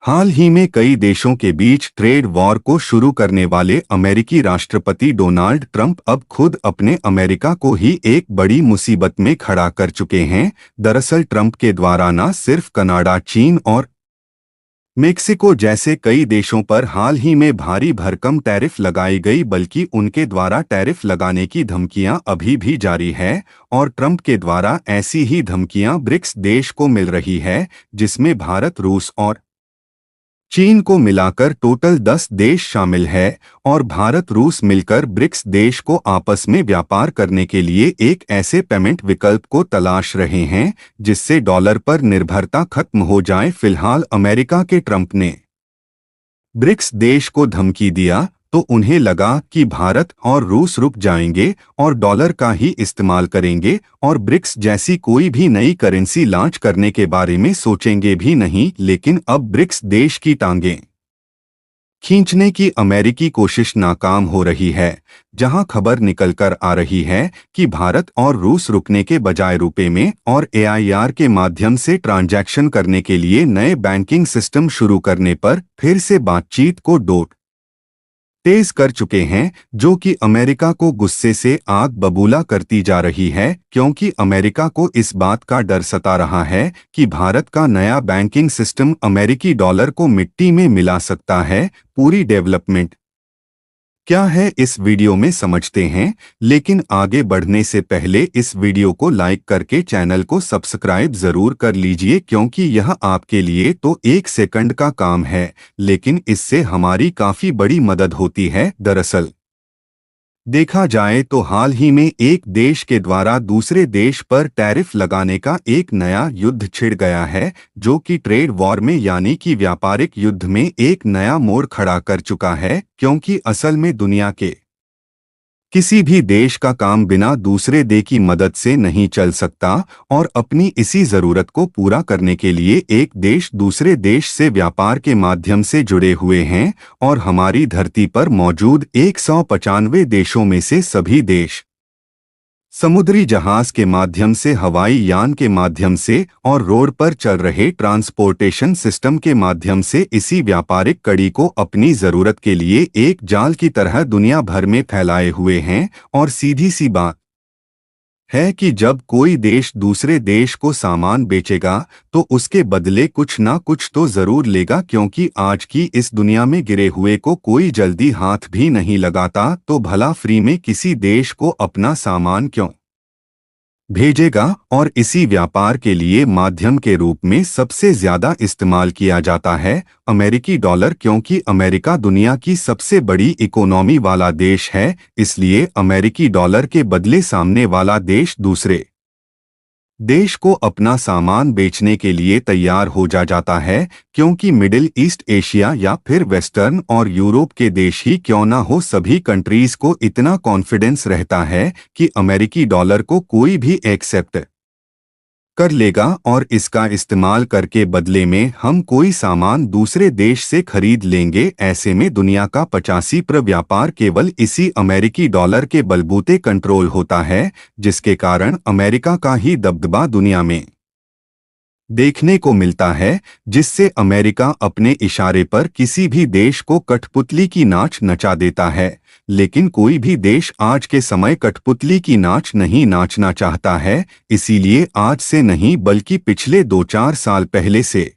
हाल ही में कई देशों के बीच ट्रेड वॉर को शुरू करने वाले अमेरिकी राष्ट्रपति डोनाल्ड ट्रंप अब खुद अपने अमेरिका को ही एक बड़ी मुसीबत में खड़ा कर चुके हैं। दरअसल ट्रंप के द्वारा न सिर्फ कनाडा, चीन और मेक्सिको जैसे कई देशों पर हाल ही में भारी भरकम टैरिफ लगाई गई, बल्कि उनके द्वारा टैरिफ लगाने की धमकियां अभी भी जारी है। और ट्रंप के द्वारा ऐसी ही धमकियां ब्रिक्स देश को मिल रही है, जिसमें भारत, रूस और चीन को मिलाकर टोटल 10 देश शामिल है। और भारत रूस मिलकर ब्रिक्स देश को आपस में व्यापार करने के लिए एक ऐसे पेमेंट विकल्प को तलाश रहे हैं जिससे डॉलर पर निर्भरता खत्म हो जाए। फिलहाल अमेरिका के ट्रंप ने ब्रिक्स देश को धमकी दिया तो उन्हें लगा कि भारत और रूस रुक जाएंगे और डॉलर का ही इस्तेमाल करेंगे और ब्रिक्स जैसी कोई भी नई करेंसी लॉन्च करने के बारे में सोचेंगे भी नहीं। लेकिन अब ब्रिक्स देश की टांगें खींचने की अमेरिकी कोशिश नाकाम हो रही है, जहां खबर निकलकर आ रही है कि भारत और रूस रुकने के बजाय रुपए में और एआईआर के माध्यम से ट्रांजैक्शन करने के लिए नए बैंकिंग सिस्टम शुरू करने पर फिर से बातचीत को तेज कर चुके हैं, जो कि अमेरिका को गुस्से से आग बबूला करती जा रही है, क्योंकि अमेरिका को इस बात का डर सता रहा है कि भारत का नया बैंकिंग सिस्टम अमेरिकी डॉलर को मिट्टी में मिला सकता है। पूरी डेवलपमेंट क्या है इस वीडियो में समझते हैं, लेकिन आगे बढ़ने से पहले इस वीडियो को लाइक करके चैनल को सब्सक्राइब जरूर कर लीजिए, क्योंकि यह आपके लिए तो 1 सेकंड का काम है, लेकिन इससे हमारी काफी बड़ी मदद होती है। दरअसल देखा जाए तो हाल ही में एक देश के द्वारा दूसरे देश पर टैरिफ लगाने का एक नया युद्ध छिड़ गया है, जो कि ट्रेड वॉर में यानी कि व्यापारिक युद्ध में एक नया मोड़ खड़ा कर चुका है। क्योंकि असल में दुनिया के किसी भी देश का काम बिना दूसरे देश की मदद से नहीं चल सकता, और अपनी इसी जरूरत को पूरा करने के लिए एक देश दूसरे देश से व्यापार के माध्यम से जुड़े हुए हैं। और हमारी धरती पर मौजूद 195 देशों में से सभी देश समुद्री जहाज के माध्यम से, हवाई यान के माध्यम से और रोड पर चल रहे ट्रांसपोर्टेशन सिस्टम के माध्यम से इसी व्यापारिक कड़ी को अपनी जरूरत के लिए एक जाल की तरह दुनिया भर में फैलाए हुए हैं। और सीधी सी बात है कि जब कोई देश दूसरे देश को सामान बेचेगा तो उसके बदले कुछ ना कुछ तो जरूर लेगा, क्योंकि आज की इस दुनिया में गिरे हुए को कोई जल्दी हाथ भी नहीं लगाता, तो भला फ्री में किसी देश को अपना सामान क्यों भेजेगा। और इसी व्यापार के लिए माध्यम के रूप में सबसे ज्यादा इस्तेमाल किया जाता है अमेरिकी डॉलर, क्योंकि अमेरिका दुनिया की सबसे बड़ी इकोनॉमी वाला देश है। इसलिए अमेरिकी डॉलर के बदले सामने वाला देश दूसरे देश को अपना सामान बेचने के लिए तैयार हो जाता है, क्योंकि मिडिल ईस्ट, एशिया या फिर वेस्टर्न और यूरोप के देश ही क्यों ना हो, सभी कंट्रीज को इतना कॉन्फिडेंस रहता है कि अमेरिकी डॉलर को कोई भी एक्सेप्ट कर लेगा और इसका इस्तेमाल करके बदले में हम कोई सामान दूसरे देश से खरीद लेंगे। ऐसे में दुनिया का 85% व्यापार केवल इसी अमेरिकी डॉलर के बलबूते कंट्रोल होता है, जिसके कारण अमेरिका का ही दबदबा दुनिया में देखने को मिलता है, जिससे अमेरिका अपने इशारे पर किसी भी देश को कठपुतली की नाच नचा देता है। लेकिन कोई भी देश आज के समय कठपुतली की नाच नहीं नाचना चाहता है, इसीलिए आज से नहीं बल्कि पिछले 2-4 साल पहले से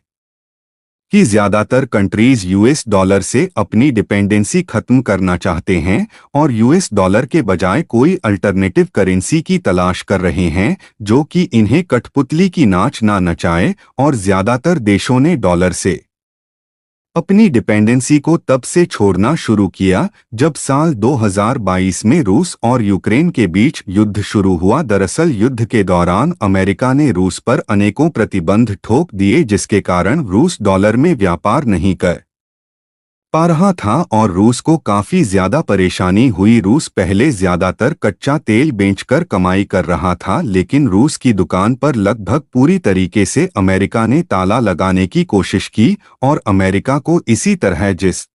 कि ज्यादातर कंट्रीज यूएस डॉलर से अपनी डिपेंडेंसी खत्म करना चाहते हैं और यूएस डॉलर के बजाय कोई अल्टरनेटिव करेंसी की तलाश कर रहे हैं, जो कि इन्हें कठपुतली की नाच ना नचाए। और ज्यादातर देशों ने डॉलर से अपनी डिपेंडेंसी को तब से छोड़ना शुरू किया जब साल 2022 में रूस और यूक्रेन के बीच युद्ध शुरू हुआ। दरअसल युद्ध के दौरान अमेरिका ने रूस पर अनेकों प्रतिबंध ठोक दिए, जिसके कारण रूस डॉलर में व्यापार नहीं कर पा रहा था और रूस को काफी ज्यादा परेशानी हुई। रूस पहले ज्यादातर कच्चा तेल बेचकर कमाई कर रहा था, लेकिन रूस की दुकान पर लगभग पूरी तरीके से अमेरिका ने ताला लगाने की कोशिश की और अमेरिका को इसी तरह जिस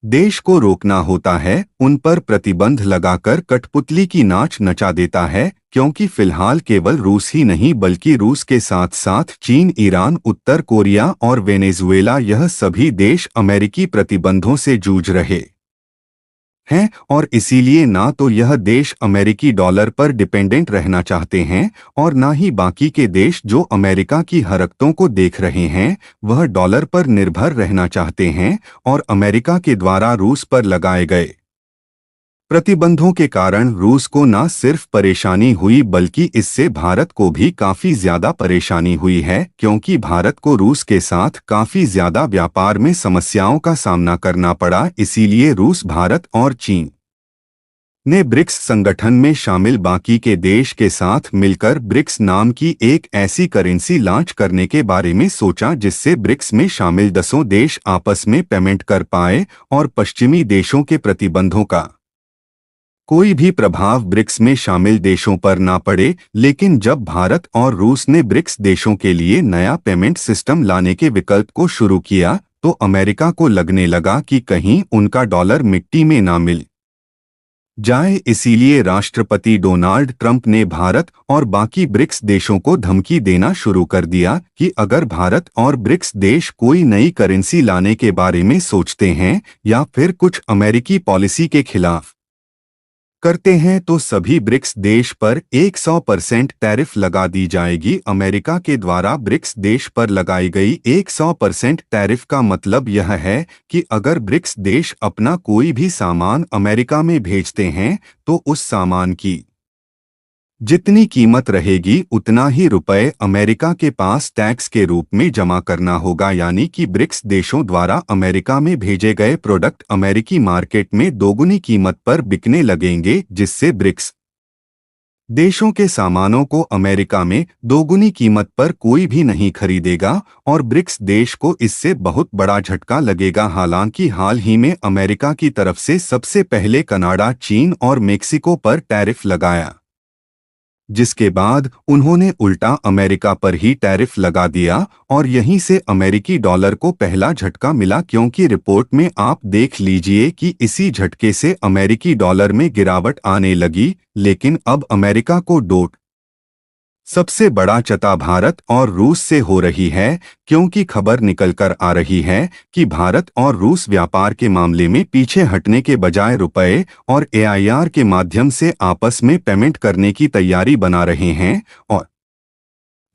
देश को रोकना होता है, उन पर प्रतिबंध लगाकर कठपुतली की नाच नचा देता है, क्योंकि फिलहाल केवल रूस ही नहीं बल्कि रूस के साथ साथ चीन, ईरान, उत्तर कोरिया और वेनेजुएला, यह सभी देश अमेरिकी प्रतिबंधों से जूझ रहे हैं और इसीलिए ना तो यह देश अमेरिकी डॉलर पर डिपेंडेंट रहना चाहते हैं और ना ही बाकी के देश जो अमेरिका की हरकतों को देख रहे हैं वह डॉलर पर निर्भर रहना चाहते हैं। और अमेरिका के द्वारा रूस पर लगाए गए प्रतिबंधों के कारण रूस को न सिर्फ परेशानी हुई बल्कि इससे भारत को भी काफी ज्यादा परेशानी हुई है, क्योंकि भारत को रूस के साथ काफी ज्यादा व्यापार में समस्याओं का सामना करना पड़ा। इसीलिए रूस, भारत और चीन ने ब्रिक्स संगठन में शामिल बाकी के देश के साथ मिलकर ब्रिक्स नाम की एक ऐसी करेंसी लॉन्च करने के बारे में सोचा जिससे ब्रिक्स में शामिल 10 देश आपस में पेमेंट कर पाए और पश्चिमी देशों के प्रतिबंधों का कोई भी प्रभाव ब्रिक्स में शामिल देशों पर ना पड़े। लेकिन जब भारत और रूस ने ब्रिक्स देशों के लिए नया पेमेंट सिस्टम लाने के विकल्प को शुरू किया तो अमेरिका को लगने लगा कि कहीं उनका डॉलर मिट्टी में ना मिल जाए। इसीलिए राष्ट्रपति डोनाल्ड ट्रंप ने भारत और बाकी ब्रिक्स देशों को धमकी देना शुरू कर दिया कि अगर भारत और ब्रिक्स देश कोई नई करेंसी लाने के बारे में सोचते हैं या फिर कुछ अमेरिकी पॉलिसी के खिलाफ करते हैं तो सभी ब्रिक्स देश पर 100% टैरिफ लगा दी जाएगी। अमेरिका के द्वारा ब्रिक्स देश पर लगाई गई 100% टैरिफ का मतलब यह है कि अगर ब्रिक्स देश अपना कोई भी सामान अमेरिका में भेजते हैं तो उस सामान की जितनी कीमत रहेगी उतना ही रुपए अमेरिका के पास टैक्स के रूप में जमा करना होगा। यानी कि ब्रिक्स देशों द्वारा अमेरिका में भेजे गए प्रोडक्ट अमेरिकी मार्केट में दोगुनी कीमत पर बिकने लगेंगे, जिससे ब्रिक्स देशों के सामानों को अमेरिका में दोगुनी कीमत पर कोई भी नहीं खरीदेगा और ब्रिक्स देश को इससे बहुत बड़ा झटका लगेगा। हालांकि हाल ही में अमेरिका की तरफ से सबसे पहले कनाडा, चीन और मेक्सिको पर टैरिफ लगाया, जिसके बाद उन्होंने उल्टा अमेरिका पर ही टैरिफ लगा दिया और यहीं से अमेरिकी डॉलर को पहला झटका मिला। क्योंकि रिपोर्ट में आप देख लीजिए कि इसी झटके से अमेरिकी डॉलर में गिरावट आने लगी। लेकिन अब अमेरिका को डोट सबसे बड़ा चता भारत और रूस से हो रही है, क्योंकि खबर निकलकर आ रही है कि भारत और रूस व्यापार के मामले में पीछे हटने के बजाय रुपए और एआईआर के माध्यम से आपस में पेमेंट करने की तैयारी बना रहे हैं और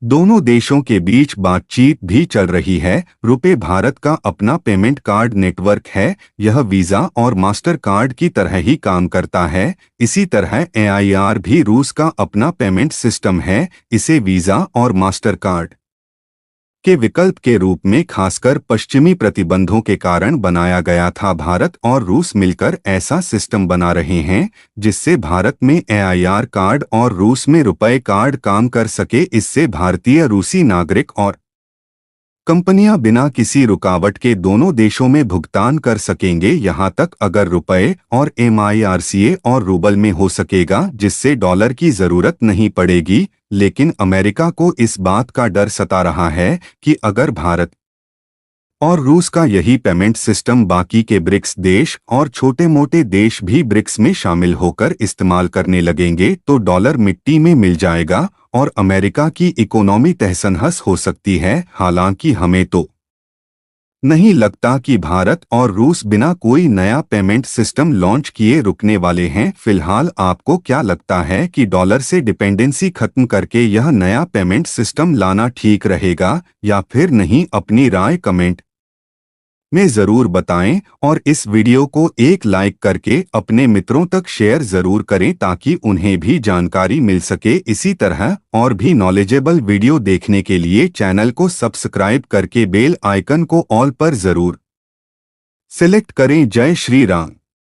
दोनों देशों के बीच बातचीत भी चल रही है। रुपए भारत का अपना पेमेंट कार्ड नेटवर्क है, यह वीजा और मास्टर कार्ड की तरह ही काम करता है। इसी तरह एआईआर भी रूस का अपना पेमेंट सिस्टम है, इसे वीजा और मास्टर कार्ड के विकल्प के रूप में खासकर पश्चिमी प्रतिबंधों के कारण बनाया गया था। भारत और रूस मिलकर ऐसा सिस्टम बना रहे हैं जिससे भारत में एआईआर कार्ड और रूस में रुपए कार्ड काम कर सके। इससे भारतीय, रूसी नागरिक और कंपनियां बिना किसी रुकावट के दोनों देशों में भुगतान कर सकेंगे, यहां तक अगर रुपए और एमआईआरसीए और रूबल में हो सकेगा, जिससे डॉलर की जरूरत नहीं पड़ेगी। लेकिन अमेरिका को इस बात का डर सता रहा है कि अगर भारत और रूस का यही पेमेंट सिस्टम बाकी के ब्रिक्स देश और छोटे मोटे देश भी ब्रिक्स में शामिल होकर इस्तेमाल करने लगेंगे तो डॉलर मिट्टी में मिल जाएगा और अमेरिका की इकोनॉमी तहस-नहस हो सकती है। हालांकि हमें तो नहीं लगता कि भारत और रूस बिना कोई नया पेमेंट सिस्टम लॉन्च किए रुकने वाले हैं। फिलहाल आपको क्या लगता है कि डॉलर से डिपेंडेंसी खत्म करके यह नया पेमेंट सिस्टम लाना ठीक रहेगा या फिर नहीं? अपनी राय कमेंट में ज़रूर बताएं और इस वीडियो को एक लाइक करके अपने मित्रों तक शेयर ज़रूर करें ताकि उन्हें भी जानकारी मिल सके। इसी तरह और भी नॉलेजेबल वीडियो देखने के लिए चैनल को सब्सक्राइब करके बेल आइकन को ऑल पर ज़रूर सिलेक्ट करें। जय श्री राम।